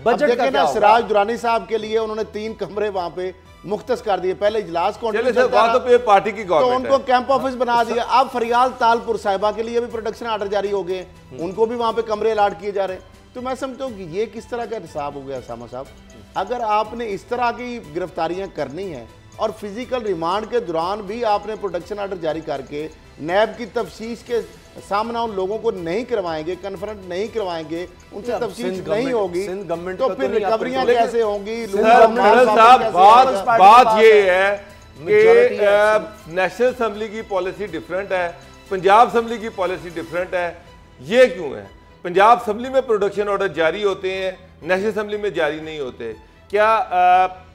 Budget का क्या? सिराज दुरानी साहब के लिए उन्होंने 3 कमरे वहां पे मुख्तस कर दिए, पहले इजलास पार्टी की तो उनको कैंप ऑफिस बना दिया। अब फरियाल तालपुर साहिबा के लिए भी प्रोडक्शन आर्डर जारी हो गए, उनको भी वहां पे कमरे अलाट किए जा रहे हैं। तो मैं समझता हूँ कि ये किस तरह का हिसाब हो गया सामा साहब। अगर आपने इस तरह की गिरफ्तारियां करनी है और फिजिकल रिमांड के दौरान भी आपने प्रोडक्शन आर्डर जारी करके नैब की तफ्तीश के सामना उन लोगों को नहीं करवाएंगे, कन्फ्रंट नहीं करवाएंगे, उनसे तफ्तीश नहीं होगी, तो फिर रिकवरियां कैसे होंगी? बात ये है कि नेशनल असेंबली की पॉलिसी डिफरेंट है, पंजाब असेंबली की पॉलिसी डिफरेंट है। ये क्यों है? पंजाब असेंबली में प्रोडक्शन ऑर्डर जारी होते हैं, नेशनल असेंबली में जारी नहीं होते। क्या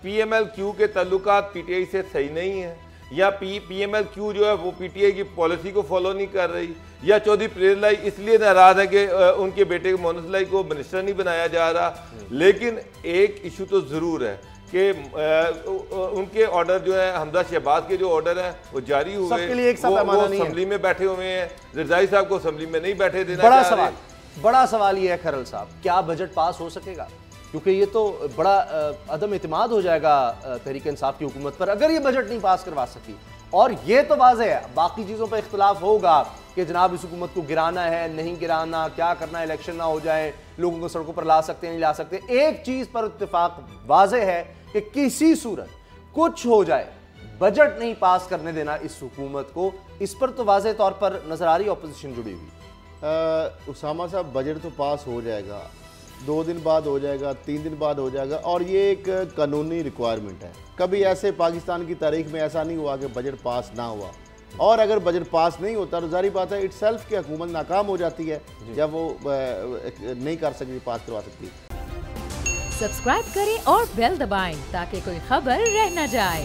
PMLQ के ताल्लुकात PTI से सही नहीं है, या PMLQ जो है वो PTI की पॉलिसी को फॉलो नहीं कर रही, या चौधरी प्रेरलाई इसलिए नाराज है कि उनके बेटे मोहम्मद लाई को मिनिस्टर नहीं बनाया जा रहा। लेकिन एक इशू तो ज़रूर है कि उनके ऑर्डर जो है, हमजा शहबाज के जो ऑर्डर है वो जारी हुए, वो असेंबली में बैठे हुए हैं, रजाई साहब को असेंबली में नहीं बैठे देना। बड़ा सवाल ये है खरल साहब, क्या बजट पास हो सकेगा? क्योंकि ये तो बड़ा अदम इत्मीनाद हो जाएगा तहरीक इंसाफ की हुकूमत पर अगर ये बजट नहीं पास करवा सकी। और ये तो वाज़ेह है, बाकी चीज़ों पर इख्तलाफ होगा कि जनाब इस हुकूमत को गिराना है, नहीं गिराना, क्या करना है, इलेक्शन ना हो जाए, लोगों को सड़कों पर ला सकते नहीं ला सकते। एक चीज़ पर इत्तेफाक वाज़ेह है कि किसी सूरत कुछ हो जाए, बजट नहीं पास करने देना इस हुकूमत को। इस पर तो वाज़ेह तौर पर नजर आ रही है अपोजिशन जुड़ी हुई। उसामा साहब, बजट तो पास हो जाएगा, 2 दिन बाद हो जाएगा, 3 दिन बाद हो जाएगा, और ये एक कानूनी रिक्वायरमेंट है। कभी ऐसे पाकिस्तान की तारीख में ऐसा नहीं हुआ कि बजट पास ना हुआ। और अगर बजट पास नहीं होता तो जारी बात है इटसेल्फ की हुकूमत नाकाम हो जाती है जब वो नहीं कर सकती, पास करवा सकती। सब्सक्राइब करें और बेल दबाएं ताकि कोई खबर रह न जाए।